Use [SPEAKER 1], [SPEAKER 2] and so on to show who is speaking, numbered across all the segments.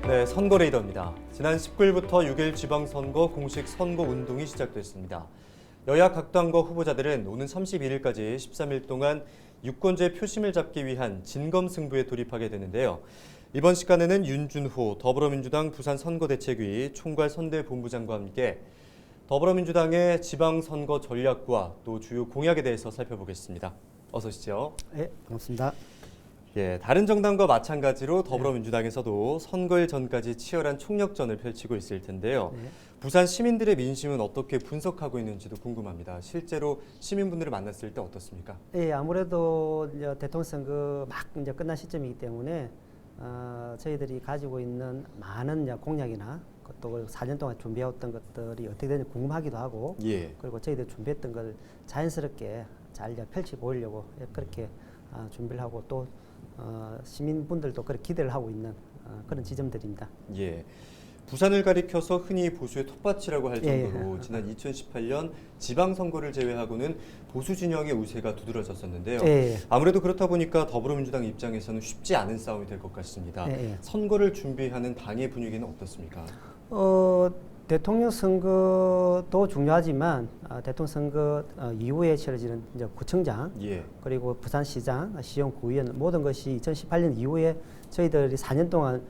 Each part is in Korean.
[SPEAKER 1] 네, 선거레이더입니다. 지난 19일부터 6일 지방선거 공식 선거운동이 시작됐습니다. 여야 각 당과 후보자들은 오는 31일까지 13일 동안 유권자의 표심을 잡기 위한 진검승부에 돌입하게 되는데요. 이번 시간에는 윤준호 더불어민주당 부산선거대책위 총괄선대본부장과 함께 더불어민주당의 지방선거 전략과 또 주요 공약에 대해서 살펴보겠습니다. 어서 오시죠.
[SPEAKER 2] 네, 반갑습니다.
[SPEAKER 1] 예, 다른 정당과 마찬가지로 더불어민주당에서도 선거일 전까지 치열한 총력전을 펼치고 있을 텐데요.
[SPEAKER 2] 네.
[SPEAKER 1] 부산 시민들의 민심은 어떻게 분석하고 있는지도 궁금합니다. 실제로 시민분들을 만났을 때 어떻습니까?
[SPEAKER 2] 예, 아무래도 이제 대통령 선거 막 이제 끝난 시점이기 때문에 저희들이 가지고 있는 많은 이제 공약이나 또 4년 동안 준비해왔던 것들이 어떻게 되는지 궁금하기도 하고,
[SPEAKER 1] 예.
[SPEAKER 2] 그리고 저희들이 준비했던 걸 자연스럽게 잘 이제 펼쳐 보이려고 그렇게 준비를 하고 또 시민분들도 그렇게 기대를 하고 있는 그런 지점들입니다.
[SPEAKER 1] 예. 부산을 가리켜서 흔히 보수의 텃밭이라고 할
[SPEAKER 2] 예,
[SPEAKER 1] 정도로 지난 2018년 지방선거를 제외하고는 보수 진영의 우세가 두드러졌었는데요.
[SPEAKER 2] 예.
[SPEAKER 1] 아무래도 그렇다 보니까 더불어민주당 입장에서는 쉽지 않은 싸움이 될 것 같습니다.
[SPEAKER 2] 예.
[SPEAKER 1] 선거를 준비하는 당의 분위기는 어떻습니까?
[SPEAKER 2] 대통령 선거도 중요하지만 대통령 선거 이후에 치러지는 이제 구청장,
[SPEAKER 1] 예.
[SPEAKER 2] 그리고 부산시장, 시형 구의원 모든 것이 2018년 이후에 저희들이 4년 동안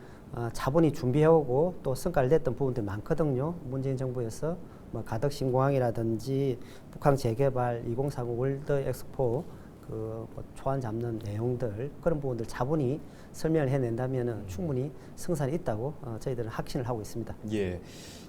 [SPEAKER 2] 차분히 준비해오고 또 성과를 냈던 부분들이 많거든요. 문재인 정부에서 뭐 가덕 신공항이라든지 북한 재개발, 2040 월드 엑스포 뭐 초안 잡는 내용들 그런 부분들 차분히 설명을 해낸다면 충분히 승산이 있다고 저희들은 확신을 하고 있습니다.
[SPEAKER 1] 예.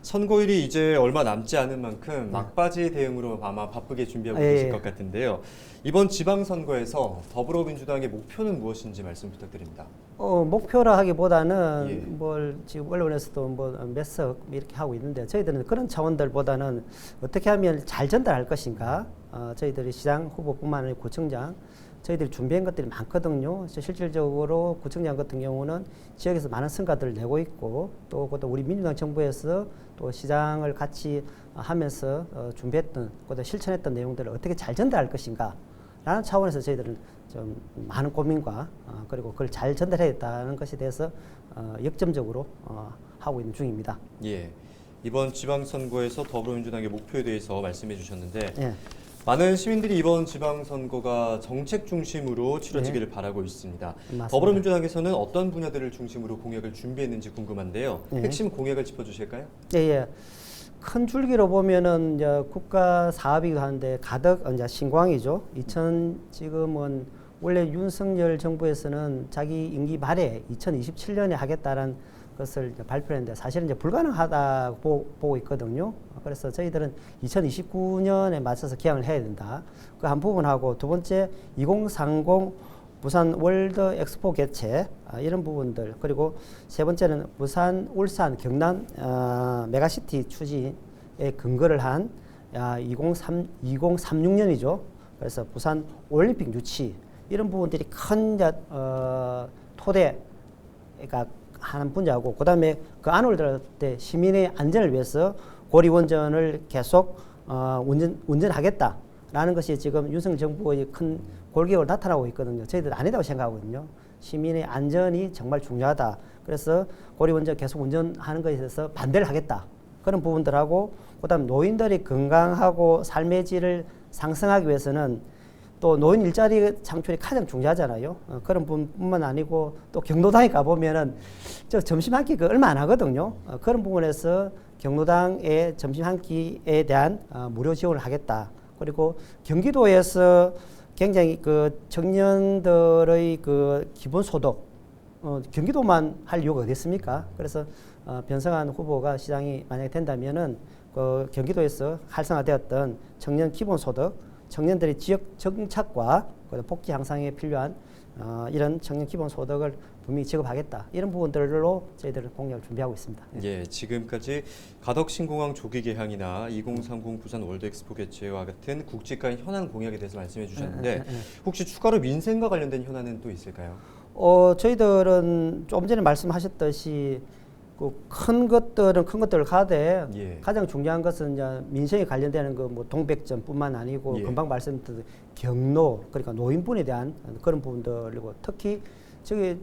[SPEAKER 1] 선거일이 이제 얼마 남지 않은 만큼 막바지 대응으로 아마 바쁘게 준비하고 계실 것 같은데요. 이번 지방선거에서 더불어민주당의 목표는 무엇인지 말씀 부탁드립니다.
[SPEAKER 2] 목표라 하기보다는
[SPEAKER 1] 예.
[SPEAKER 2] 뭘 지금 언론에서도 뭐 몇 석 이렇게 하고 있는데 저희들은 그런 차원들보다는 어떻게 하면 잘 전달할 것인가. 저희들이 시장 후보뿐만 아니라 구청장 저희들이 준비한 것들이 많거든요. 실질적으로 구청장 같은 경우는 지역에서 많은 성과들을 내고 있고 또 우리 민주당 정부에서 또 시장을 같이 하면서 준비했던 또 실천했던 내용들을 어떻게 잘 전달할 것인가 라는 차원에서 저희들은 좀 많은 고민과 그리고 그걸 잘 전달해야겠다는 것에 대해서 역점적으로 하고 있는 중입니다.
[SPEAKER 1] 예. 이번 지방선거에서 더불어민주당의 목표에 대해서 말씀해 주셨는데
[SPEAKER 2] 예.
[SPEAKER 1] 많은 시민들이 이번 지방선거가 정책 중심으로 치러지기를 바라고 있습니다.
[SPEAKER 2] 맞습니다.
[SPEAKER 1] 더불어민주당에서는 어떤 분야들을 중심으로 공약을 준비했는지 궁금한데요.
[SPEAKER 2] 예.
[SPEAKER 1] 핵심 공약을 짚어주실까요?
[SPEAKER 2] 예. 큰 줄기로 보면은 이제 국가 사업이기도 한데 가덕 이제 신공항이죠. 지금은 원래 윤석열 정부에서는 자기 임기 말에 2027년에 하겠다는 것을 발표했는데 사실은 이제 불가능하다고 보고 있거든요. 그래서 저희들은 2029년에 맞춰서 개항을 해야 된다. 그 한 부분하고 두 번째 2030 부산 월드 엑스포 개최 이런 부분들 그리고 세 번째는 부산, 울산, 경남 메가시티 추진에 근거를 한 2036년이죠. 그래서 부산 올림픽 유치 이런 부분들이 큰 토대가 하는 분야고 그다음에 그 안으로 들어갈 때 시민의 안전을 위해서 고리원전을 계속 운전하겠다라는 것이 지금 윤석열 정부의 큰 골격으로 나타나고 있거든요. 저희들 아니다고 생각하거든요. 시민의 안전이 정말 중요하다. 그래서 고리원전 계속 운전하는 것에 대해서 반대를 하겠다. 그런 부분들하고 그다음 노인들이 건강하고 삶의 질을 상승하기 위해서는 또 노인 일자리 창출이 가장 중요하잖아요. 그런 부분뿐만 아니고 또 경로당에 가보면은 저 점심 한 끼 얼마 안 하거든요. 그런 부분에서 경로당의 점심 한 끼에 대한 무료 지원을 하겠다. 그리고 경기도에서 굉장히 그 청년들의 그 기본소득 경기도만 할 이유가 어디 있습니까? 그래서 변성한 후보가 시장이 만약에 된다면은 그 경기도에서 활성화되었던 청년 기본소득 청년들의 지역 정착과 복지 향상에 필요한 이런 청년 기본소득을 분명히 지급하겠다. 이런 부분들로 저희들은 공약을 준비하고 있습니다.
[SPEAKER 1] 예, 지금까지 가덕신공항 조기 개항이나 2030 부산 월드엑스포 개최와 같은 굵직한 현안 공약에 대해서 말씀해 주셨는데 혹시 추가로 민생과 관련된 현안은 또 있을까요?
[SPEAKER 2] 저희들은 좀 전에 말씀하셨듯이 그 큰 것들을 가되
[SPEAKER 1] 예.
[SPEAKER 2] 가장 중요한 것은 이제 민생에 관련되는 그 뭐 동백전뿐만 아니고
[SPEAKER 1] 예.
[SPEAKER 2] 금방 말씀드린 경로 그러니까 노인분에 대한 그런 부분들이고 특히 저기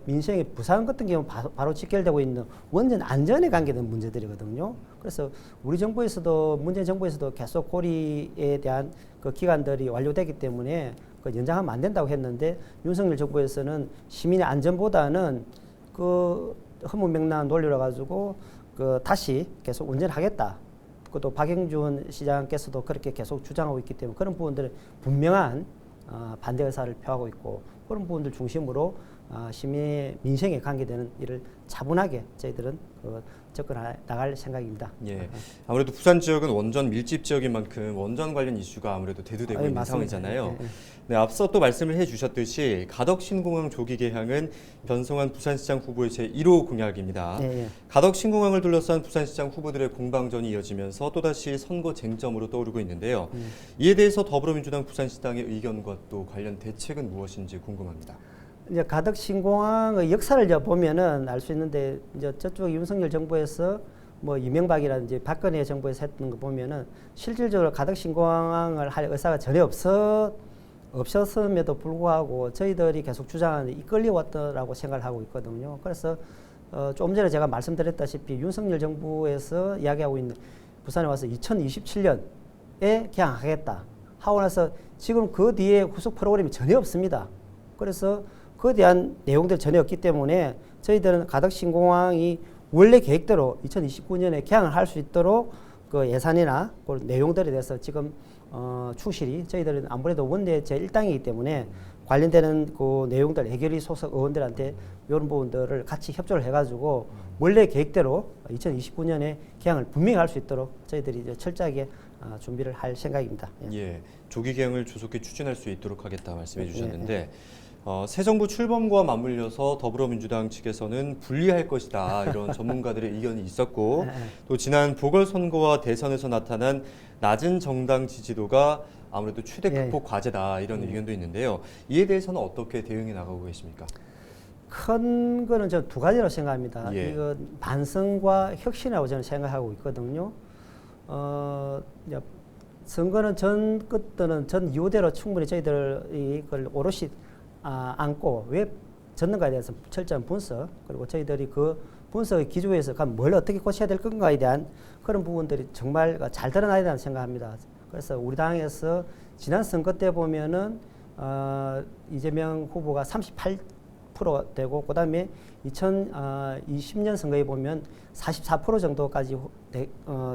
[SPEAKER 2] 민생의 부산 같은 경우 바로 직결되고 있는 원전 안전에 관계된 문제들이거든요. 그래서 우리 정부에서도 문재인 정부에서도 계속 고리에 대한 그 기간들이 완료되기 때문에 그 연장하면 안 된다고 했는데 윤석열 정부에서는 시민의 안전보다는 그 허무맹랑한 논리로 가지고 그 다시 계속 운전하겠다. 그것도 박영준 시장께서도 그렇게 계속 주장하고 있기 때문에 그런 부분들은 분명한 반대 의사를 표하고 있고 그런 부분들 중심으로 시민의 민생에 관계되는 일을 차분하게 저희들은 접근해 나갈 생각입니다.
[SPEAKER 1] 예. 아무래도 부산 지역은 원전 밀집 지역인 만큼 원전 관련 이슈가 아무래도 대두되고 있는
[SPEAKER 2] 맞습니다.
[SPEAKER 1] 상황이잖아요.
[SPEAKER 2] 예, 예.
[SPEAKER 1] 네, 앞서 또 말씀을 해주셨듯이 가덕 신공항 조기 개항은 변성환 부산시장 후보의 제1호 공약입니다.
[SPEAKER 2] 예, 예.
[SPEAKER 1] 가덕 신공항을 둘러싼 부산시장 후보들의 공방전이 이어지면서 또다시 선거 쟁점으로 떠오르고 있는데요. 이에 대해서 더불어민주당 부산시당의 의견과 또 관련 대책은 무엇인지 궁금합니다.
[SPEAKER 2] 이제 가덕 신공항의 역사를 이제 보면은 알 수 있는데 이제 저쪽 윤석열 정부에서 뭐 이명박이라든지 박근혜 정부에서 했던 거 보면은 실질적으로 가덕 신공항을 할 의사가 전혀 없었음에도 불구하고 저희들이 계속 주장하는 이끌려 왔다라고 생각을 하고 있거든요. 그래서 좀 전에 제가 말씀드렸다시피 윤석열 정부에서 이야기하고 있는 부산에 와서 2027년에 개항하겠다 하고 나서 지금 그 뒤에 후속 프로그램이 전혀 없습니다. 그래서 그에 대한 내용들 전혀 없기 때문에 저희들은 가덕 신공항이 원래 계획대로 2029년에 개항을 할 수 있도록 그 예산이나 그 내용들에 대해서 지금 충실히 저희들은 아무래도 원내 제1당이기 때문에 관련되는 그 내용들 해결위 소속 의원들한테 이런 부분들을 같이 협조를 해가지고 원래 계획대로 2029년에 개항을 분명히 할 수 있도록 저희들이 이제 철저하게 준비를 할 생각입니다.
[SPEAKER 1] 예, 조기 개항을 조속히 추진할 수 있도록 하겠다 말씀해 주셨는데 새 정부 출범과 맞물려서 더불어민주당 측에서는 불리할 것이다 이런 전문가들의 의견이 있었고 또 지난 보궐선거와 대선에서 나타난 낮은 정당 지지도가 아무래도 최대 극복 과제다 이런 의견도 있는데요. 이에 대해서는 어떻게 대응해 나가고 계십니까?
[SPEAKER 2] 큰 거는 저는 두 가지라고 생각합니다.
[SPEAKER 1] 예.
[SPEAKER 2] 이거 반성과 혁신이라고 저는 생각하고 있거든요. 이제 선거는 전 끝들은 전 이유대로 충분히 저희들이 그걸 오롯이 안고 왜 졌는가에 대해서 철저한 분석 그리고 저희들이 그 분석의 기조에서 뭘 어떻게 고쳐야 될 건가에 대한 그런 부분들이 정말 잘 드러나야 된다고 생각합니다. 그래서 우리 당에서 지난 선거 때 보면은 이재명 후보가 38% 되고 그다음에 2020년 선거에 보면 44% 정도까지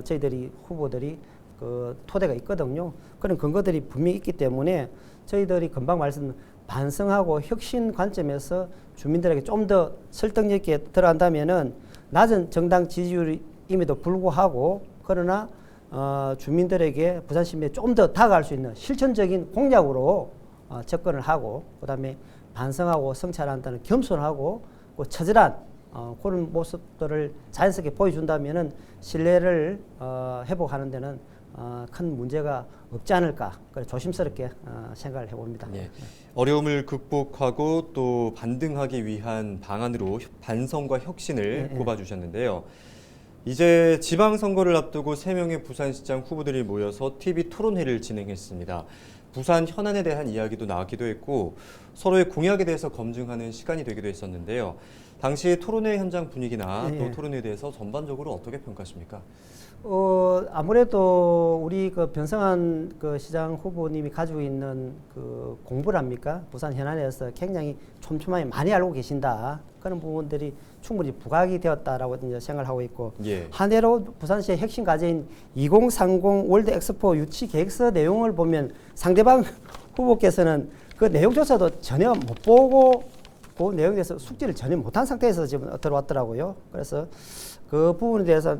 [SPEAKER 2] 저희들이 후보들이 그 토대가 있거든요. 그런 근거들이 분명히 있기 때문에 저희들이 금방 말씀 반성하고 혁신 관점에서 주민들에게 좀 더 설득력 있게 들어간다면은 낮은 정당 지지율임에도 불구하고 그러나 주민들에게 부산 시민에 좀 더 다가갈 수 있는 실천적인 공약으로 접근을 하고 그다음에 반성하고 성찰한다는 겸손하고 처절한 그런 모습들을 자연스럽게 보여준다면은 신뢰를 회복하는 데는 큰 문제가 없지 않을까 조심스럽게 생각을 해봅니다.
[SPEAKER 1] 예. 어려움을 극복하고 또 반등하기 위한 방안으로 반성과 혁신을 꼽아주셨는데요. 이제 지방선거를 앞두고 3명의 부산시장 후보들이 모여서 TV 토론회를 진행했습니다. 부산 현안에 대한 이야기도 나왔기도 했고 서로의 공약에 대해서 검증하는 시간이 되기도 했었는데요. 당시 토론회 현장 분위기나 또 토론회에 대해서 전반적으로 어떻게 평가하십니까?
[SPEAKER 2] 아무래도 우리 그 변성환 그 시장 후보님이 가지고 있는 그 공부랍니까? 부산 현안에서 굉장히 촘촘하게 많이 알고 계신다. 그런 부분들이 충분히 부각이 되었다라고 이제 생각을 하고 있고
[SPEAKER 1] 예.
[SPEAKER 2] 한 해로 부산시의 핵심 과제인 2030 월드 엑스포 유치 계획서 내용을 보면 상대방 후보께서는 그 내용조차도 전혀 못 보고 그 내용에 대해서 숙지를 전혀 못한 상태에서 지금 들어왔더라고요. 그래서 그 부분에 대해서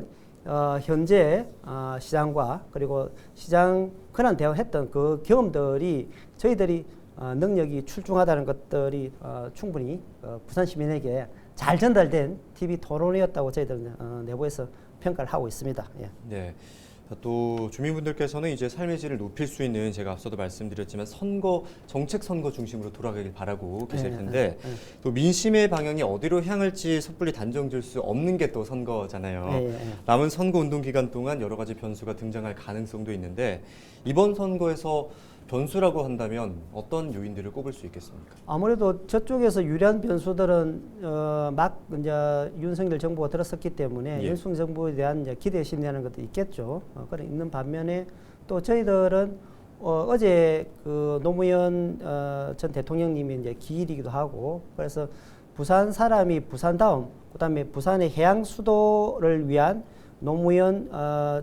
[SPEAKER 2] 현재 시장과 그리고 시장 근한 대응했던 그 경험들이 저희들이 능력이 출중하다는 것들이 충분히 부산 시민에게 잘 전달된 TV 토론이었다고 저희들은 내부에서 평가를 하고 있습니다. 예.
[SPEAKER 1] 네. 또 주민분들께서는 이제 삶의 질을 높일 수 있는 제가 앞서도 말씀드렸지만 정책 선거 중심으로 돌아가길 바라고 계실 텐데 또 민심의 방향이 어디로 향할지 섣불리 단정질 수 없는 게 또 선거잖아요. 남은 선거 운동 기간 동안 여러 가지 변수가 등장할 가능성도 있는데 이번 선거에서 변수라고 한다면 어떤 요인들을 꼽을 수 있겠습니까?
[SPEAKER 2] 아무래도 저쪽에서 유리한 변수들은 막 이제 윤석열 정부가 들었었기 때문에
[SPEAKER 1] 예.
[SPEAKER 2] 윤석열 정부에 대한 이제 기대 심리하는 것도 있겠죠. 그런 있는 반면에 또 저희들은 어제 그 노무현 전 대통령님이 이제 기일이기도 하고 그래서 부산 사람이 부산다움, 그다음에 부산의 해양 수도를 위한 노무현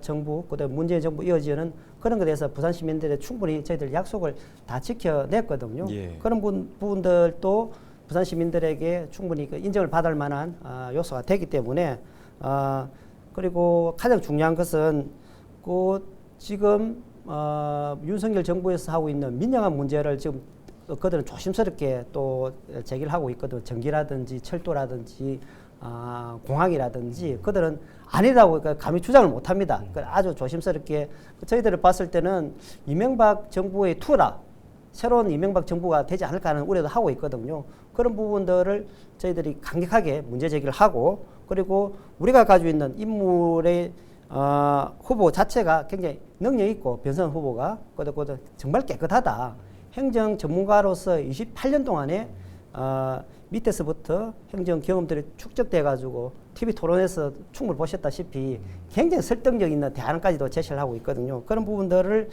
[SPEAKER 2] 정부, 그다음에 문재인 정부 이어지는 그런 것에 대해서 부산 시민들의 충분히 저희들 약속을 다 지켜냈거든요.
[SPEAKER 1] 예.
[SPEAKER 2] 그런 부분들도 부산 시민들에게 충분히 그 인정을 받을 만한 요소가 되기 때문에 그리고 가장 중요한 것은 그 지금 윤석열 정부에서 하고 있는 민영화 문제를 지금 그들은 조심스럽게 또 제기를 하고 있거든요. 전기라든지 철도라든지 공항이라든지 그들은 아니라고 감히 주장을 못합니다. 아주 조심스럽게 저희들을 봤을 때는 이명박 정부의 투라 새로운 이명박 정부가 되지 않을까 하는 우려도 하고 있거든요. 그런 부분들을 저희들이 강력하게 문제 제기를 하고 그리고 우리가 가지고 있는 인물의 후보 자체가 굉장히 능력 있고 변선 후보가 그것도 정말 깨끗하다. 행정 전문가로서 28년 동안에 밑에서부터 행정 경험들이 축적돼 가지고 TV 토론에서 충분히 보셨다시피 굉장히 설득력 있는 대안까지도 제시를 하고 있거든요. 그런 부분들을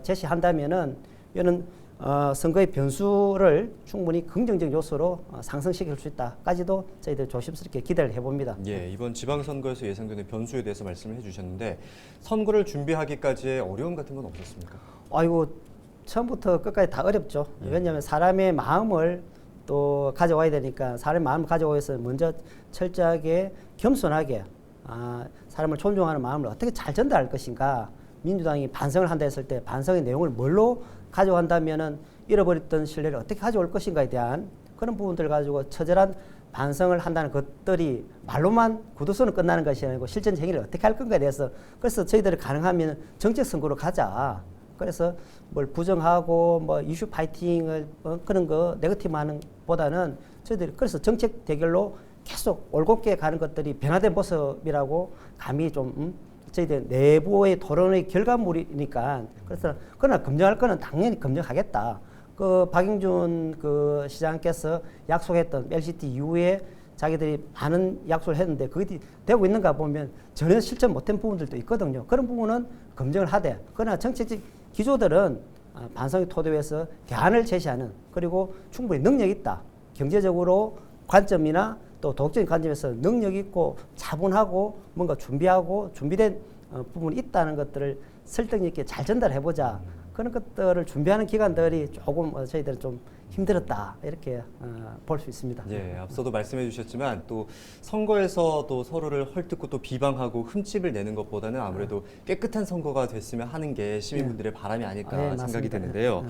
[SPEAKER 2] 제시한다면은 이는 선거의 변수를 충분히 긍정적 요소로 상승시킬 수 있다까지도 저희들 조심스럽게 기대를 해봅니다.
[SPEAKER 1] 예, 이번 지방선거에서 예상되는 변수에 대해서 말씀을 해주셨는데 선거를 준비하기까지의 어려움 같은 건 없었습니까?
[SPEAKER 2] 아이고 처음부터 끝까지 다 어렵죠. 왜냐하면 사람의 마음을 또 가져와야 되니까 사람의 마음을 가져오기 위해서 먼저 철저하게 겸손하게 사람을 존중하는 마음을 어떻게 잘 전달할 것인가. 민주당이 반성을 한다 했을 때 반성의 내용을 뭘로 가져간다면은 잃어버렸던 신뢰를 어떻게 가져올 것인가에 대한 그런 부분들 가지고 처절한 반성을 한다는 것들이 말로만 구두서는 끝나는 것이 아니고 실전 행위를 어떻게 할 건가에 대해서 그래서 저희들이 가능하면 정책 선거로 가자. 그래서 뭘 부정하고 뭐 이슈 파이팅을 그런 거 네거티브하는 보다는 저희들이 그래서 정책 대결로 계속 올곧게 가는 것들이 변화된 모습이라고 감히 좀 저희들 내부의 토론의 결과물이니까 그래서 그러나 검증할 거는 당연히 검증하겠다. 그 박영준 그 시장께서 약속했던 LCT 이후에 자기들이 많은 약속을 했는데 그게 되고 있는가 보면 전혀 실천 못한 부분들도 있거든요. 그런 부분은 검증을 하되 그러나 정책적 기조들은 반성의 토대 위에서 대안을 제시하는 그리고 충분히 능력 있다. 경제적으로 관점이나 또 도덕적인 관점에서 능력 있고 차분하고 뭔가 준비하고 준비된 부분이 있다는 것들을 설득력 있게 잘 전달해보자. 그런 것들을 준비하는 기관들이 조금 저희들은 좀 힘들었다 이렇게 볼 수 있습니다.
[SPEAKER 1] 예, 앞서도 말씀해 주셨지만 또 선거에서 또 서로를 헐뜯고 또 비방하고 흠집을 내는 것보다는 아무래도 깨끗한 선거가 됐으면 하는 게 시민분들의 바람이 아닐까 생각이
[SPEAKER 2] 맞습니다.
[SPEAKER 1] 드는데요.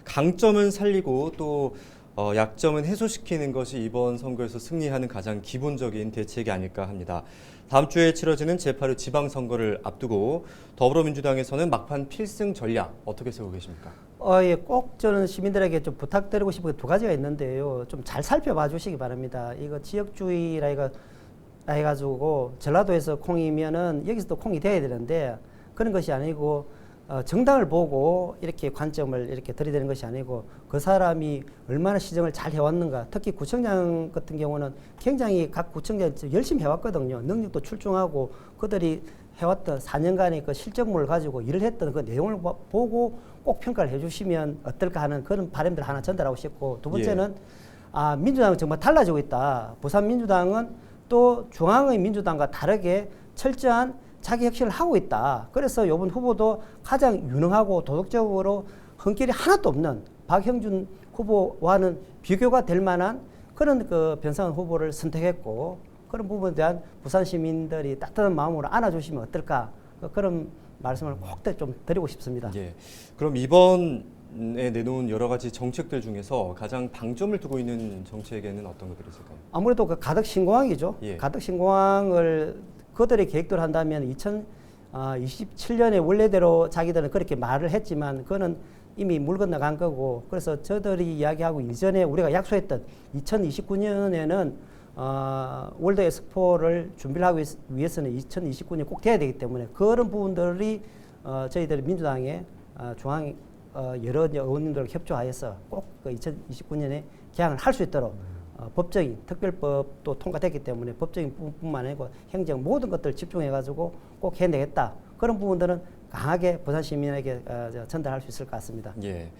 [SPEAKER 1] 강점은 살리고 또 약점은 해소시키는 것이 이번 선거에서 승리하는 가장 기본적인 대책이 아닐까 합니다. 다음 주에 치러지는 제8회 지방선거를 앞두고 더불어민주당에서는 막판 필승 전략 어떻게 세우고 계십니까?
[SPEAKER 2] 예, 꼭 저는 시민들에게 좀 부탁드리고 싶은 게 두 가지가 있는데요. 좀 잘 살펴봐 주시기 바랍니다. 이거 지역주의라 해가지고 전라도에서 콩이면은 여기서도 콩이 돼야 되는데 그런 것이 아니고 정당을 보고 이렇게 관점을 이렇게 들이대는 것이 아니고 그 사람이 얼마나 시정을 잘 해왔는가. 특히 구청장 같은 경우는 굉장히 각 구청장이 열심히 해왔거든요. 능력도 출중하고 그들이 해왔던 4년간의 그 실적물을 가지고 일을 했던 그 내용을 보고 꼭 평가를 해주시면 어떨까 하는 그런 바람들 하나 전달하고 싶고 두 번째는 민주당은 정말 달라지고 있다. 부산 민주당은 또 중앙의 민주당과 다르게 철저한 자기 혁신을 하고 있다. 그래서 이번 후보도 가장 유능하고 도덕적으로 흠결이 하나도 없는 박형준 후보와는 비교가 될 만한 그런 그 변상훈 후보를 선택했고 그런 부분에 대한 부산 시민들이 따뜻한 마음으로 안아주시면 어떨까 그런 말씀을 꼭 좀 드리고 싶습니다.
[SPEAKER 1] 예. 그럼 이번에 내놓은 여러 가지 정책들 중에서 가장 방점을 두고 있는 정책에는 어떤 것들이 있을까요?
[SPEAKER 2] 아무래도 그 가덕 신공항이죠.
[SPEAKER 1] 예.
[SPEAKER 2] 가덕 신공항을 그들이 계획대로 한다면 2027년에 원래대로 자기들은 그렇게 말을 했지만 그거는 이미 물 건너간 거고 그래서 저들이 이야기하고 이전에 우리가 약속했던 2029년에는 월드 엑스포를 준비를 하기 위해서는 2029년이 꼭 돼야 되기 때문에 그런 부분들이 저희들 민주당의 중앙 여러 이제 의원님들과 협조하여서 꼭 그 2029년에 개항을 할 수 있도록 법적인 특별법도 통과됐기 때문에 법적인 부분뿐만 아니고 행정 모든 것들을 집중해가지고 꼭 해내겠다. 그런 부분들은 강하게 부산 시민에게 전달할 수 있을 것 같습니다.
[SPEAKER 1] 예.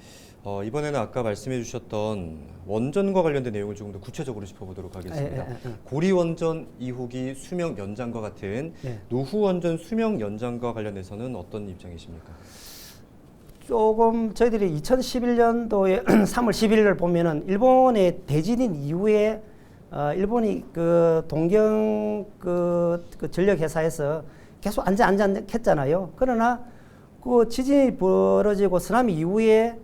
[SPEAKER 1] 이번에는 아까 말씀해 주셨던 원전과 관련된 내용을 조금 더 구체적으로 짚어보도록 하겠습니다. 고리 원전 2호기 수명 연장과 같은 노후 원전 수명 연장과 관련해서는 어떤 입장이십니까?
[SPEAKER 2] 조금 저희들이 2011년도에 3월 11일을 보면은 일본의 대지진 이후에 일본이 그 동경 그 전력 회사에서 계속 안전했잖아요. 그러나 그 지진이 벌어지고 쓰나미 이후에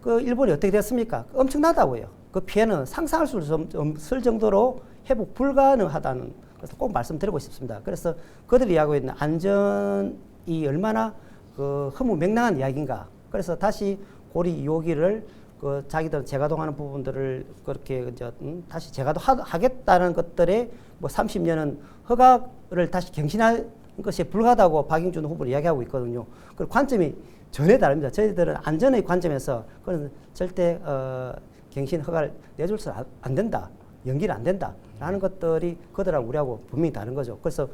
[SPEAKER 2] 그 일본이 어떻게 됐습니까? 엄청나다고요. 그 피해는 상상할 수 없을 정도로 회복 불가능하다는 것을 꼭 말씀드리고 싶습니다. 그래서 그들이 이야기하고 있는 안전이 얼마나 그 허무맹랑한 이야기인가. 그래서 다시 고리 2호기를 그 자기들 재가동하는 부분들을 그렇게 이제 다시 재가동하겠다는 것들에 뭐 30년은 허가를 다시 갱신할 것이 불가하다고 박영준 후보를 이야기하고 있거든요. 그 관점이 전혀 다릅니다. 저희들은 안전의 관점에서 그런 절대 갱신 허가를 내줘서 안 된다, 연기는 안 된다라는 것들이 그들하고 우리하고 분명히 다른 거죠. 그래서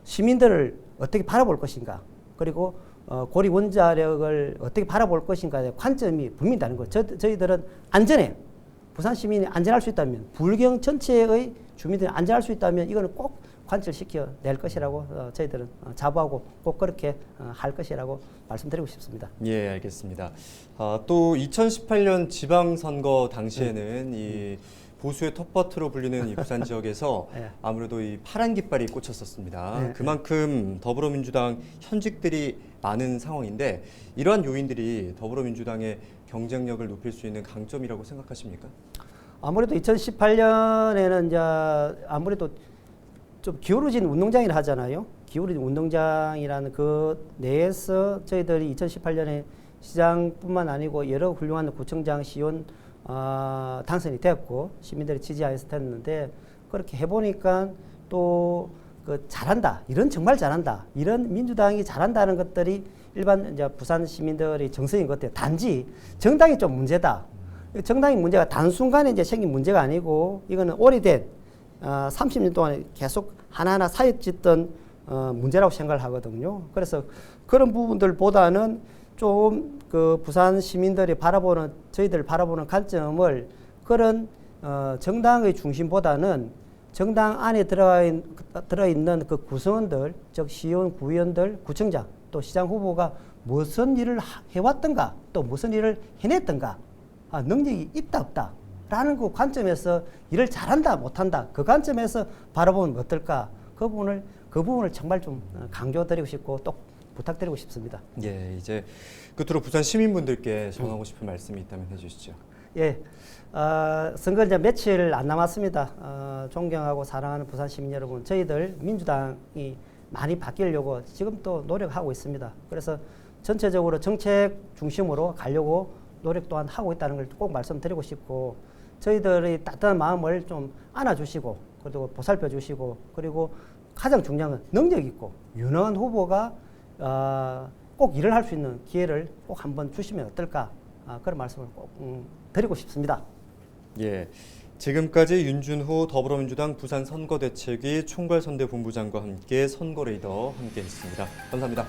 [SPEAKER 2] 시민들을 어떻게 바라볼 것인가, 그리고 고리 원자력을 어떻게 바라볼 것인가의 관점이 분명히 다른 거죠. 저희들은 안전해. 부산 시민이 안전할 수 있다면, 불경 전체의 주민들이 안전할 수 있다면 이거는 꼭 관철시켜 낼 것이라고 저희들은 자부하고 꼭 그렇게 할 것이라고 말씀드리고 싶습니다.
[SPEAKER 1] 예, 알겠습니다. 또 2018년 지방선거 당시에는 이 보수의 텃밭으로 불리는 이 부산 지역에서 아무래도 이 파란 깃발이 꽂혔었습니다. 그만큼 더불어민주당 현직들이 많은 상황인데 이러한 요인들이 더불어민주당의 경쟁력을 높일 수 있는 강점이라고 생각하십니까? 아무래도
[SPEAKER 2] 2018년에는 이제 아무래도 좀 기울어진 운동장이라 하잖아요. 기울어진 운동장이라는 그 내에서 저희들이 2018년에 시장뿐만 아니고 여러 훌륭한 구청장, 시의원 당선이 되었고 시민들이 지지하여서 됐는데, 그렇게 해보니까 또 그 잘한다, 이런 정말 잘한다, 이런 민주당이 잘한다는 것들이 일반 이제 부산 시민들의 정서인 것 같아요. 단지 정당이 좀 문제다. 정당의 문제가 단순간에 이제 생긴 문제가 아니고 이거는 오래된 30년 동안 계속 하나하나 사역짓던 문제라고 생각을 하거든요. 그래서 그런 부분들보다는 좀 그 부산 시민들이 바라보는, 저희들 바라보는 관점을 그런 정당의 중심보다는 정당 안에 들어있는 그 구성원들, 즉 시의원, 구의원들, 구청장, 또 시장 후보가 무슨 일을 해왔던가, 또 무슨 일을 해냈던가, 능력이 있다 없다 라는 그 관점에서 일을 잘한다 못한다, 그 관점에서 바라보면 어떨까, 그 부분을 정말 좀 강조드리고 싶고 또 부탁드리고 싶습니다.
[SPEAKER 1] 예, 이제 끝으로 부산 시민분들께 전하고 싶은 말씀이 있다면 해주시죠.
[SPEAKER 2] 예, 선거 이제 며칠 안 남았습니다. 존경하고 사랑하는 부산 시민 여러분, 저희들 민주당이 많이 바뀌려고 지금 또 노력하고 있습니다. 그래서 전체적으로 정책 중심으로 가려고 노력 또한 하고 있다는 걸 꼭 말씀드리고 싶고, 저희들의 따뜻한 마음을 좀 안아주시고, 그리고 보살펴 주시고, 그리고 가장 중요한 건 능력 있고 유능한 후보가 꼭 일을 할 수 있는 기회를 꼭 한번 주시면 어떨까, 그런 말씀을 꼭 드리고 싶습니다.
[SPEAKER 1] 예, 지금까지 윤준호 더불어민주당 부산 선거대책위 총괄선대본부장과 함께 선거레이더 함께했습니다. 감사합니다.